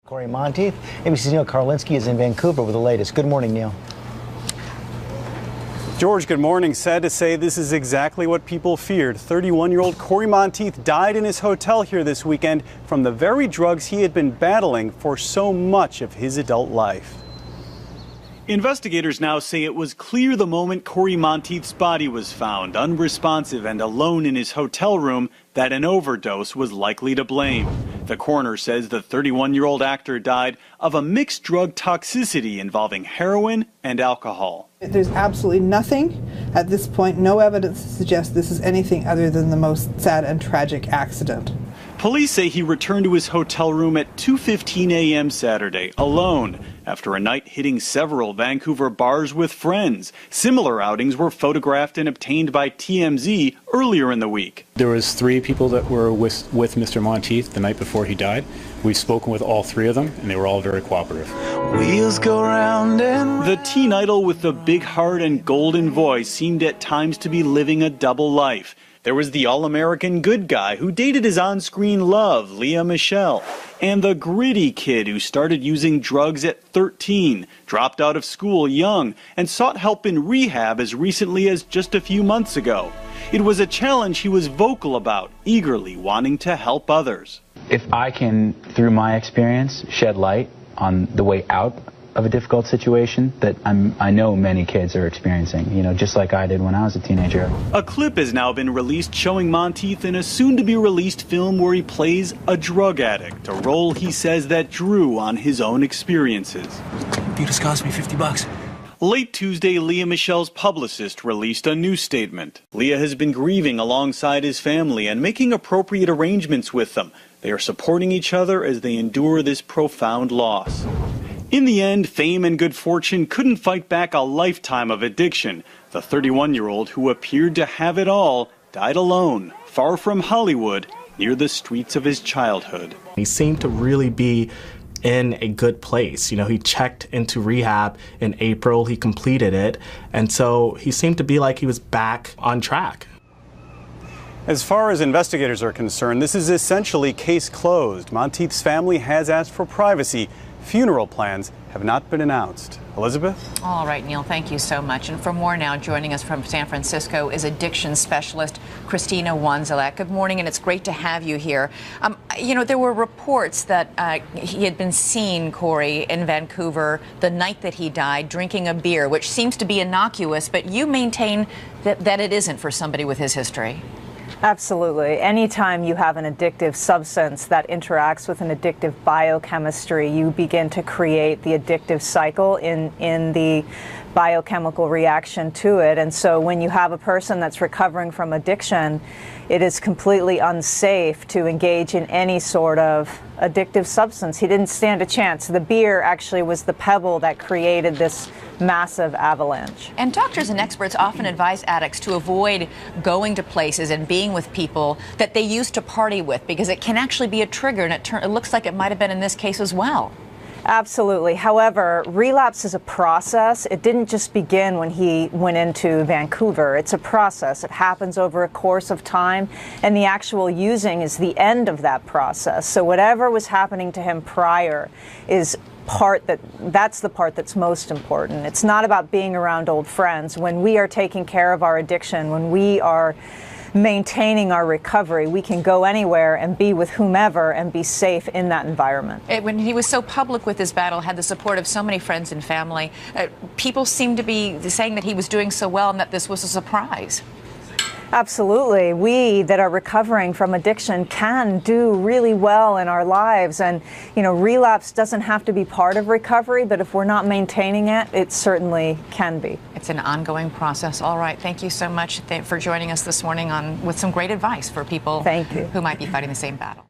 Cory Monteith, ABC's Neil Karlinski is in Vancouver with the latest. Good morning, Neil. George, good morning. Sad to say this is exactly what people feared. 31-year-old Cory Monteith died in his hotel here this weekend from the very drugs he had been battling for so much of his adult life. Investigators now say it was clear the moment Cory Monteith's body was found, unresponsive and alone in his hotel room, that an overdose was likely to blame. The coroner says the 31-year-old actor died of a mixed drug toxicity involving heroin and alcohol. There's absolutely nothing at this point, no evidence to suggest this is anything other than the most sad and tragic accident. Police say he returned to his hotel room at 2:15 a.m. Saturday alone after a night hitting several Vancouver bars with friends. Similar outings were photographed and obtained by TMZ earlier in the week. There was 3 people that were with Mr. Monteith the night before he died. We've spoken with all 3 of them, and they were all very cooperative. Wheels go round and the teen idol with the big heart and golden voice seemed at times to be living a double life. There was the all-American good guy who dated his on-screen love, Lea Michele, and the gritty kid who started using drugs at 13, dropped out of school young, and sought help in rehab as recently as just a few months ago. It was a challenge he was vocal about, eagerly wanting to help others. If I can, through my experience, shed light on the way out of a difficult situation that I know many kids are experiencing, just like I did when I was a teenager. A clip has now been released showing Monteith in a soon-to-be-released film where he plays a drug addict, a role he says that drew on his own experiences. You just cost me $50. Late Tuesday, Lea Michele's publicist released a new statement. Lea has been grieving alongside his family and making appropriate arrangements with them. They are supporting each other as they endure this profound loss. In the end, fame and good fortune couldn't fight back a lifetime of addiction. The 31-year-old, who appeared to have it all, died alone, far from Hollywood, near the streets of his childhood. He seemed to really be in a good place. He checked into rehab in April, he completed it, and so he seemed to be like he was back on track. As far as investigators are concerned, this is essentially case closed. Monteith's family has asked for privacy. Funeral plans have not been announced. Elizabeth? All right, Neil, thank you so much. And for more now, joining us from San Francisco is addiction specialist Christina Wanzelak. Good morning, and it's great to have you here. There were reports that he had been seen, Cory, in Vancouver the night that he died, drinking a beer, which seems to be innocuous, but you maintain that it isn't for somebody with his history. Absolutely. Anytime you have an addictive substance that interacts with an addictive biochemistry, you begin to create the addictive cycle in the biochemical reaction to it. And so when you have a person that's recovering from addiction, it is completely unsafe to engage in any sort of addictive substance. He didn't stand a chance. The beer actually was the pebble that created this massive avalanche. And doctors and experts often advise addicts to avoid going to places and being with people that they used to party with, because it can actually be a trigger, and it looks like it might have been in this case as well. Absolutely. However, relapse is a process. It didn't just begin when he went into Vancouver. It's a process. It happens over a course of time, and the actual using is the end of that process. So whatever was happening to him prior is that's the part that's most important. It's not about being around old friends. When we are taking care of our addiction, when we are maintaining our recovery, we can go anywhere and be with whomever and be safe in that environment. When he was so public with his battle, had the support of so many friends and family, people seem to be saying that he was doing so well and that this was a surprise. Absolutely. We that are recovering from addiction can do really well in our lives. And, relapse doesn't have to be part of recovery, but if we're not maintaining it, it certainly can be. It's an ongoing process. All right. Thank you so much for joining us this morning with some great advice for people Thank you. who might be fighting the same battle.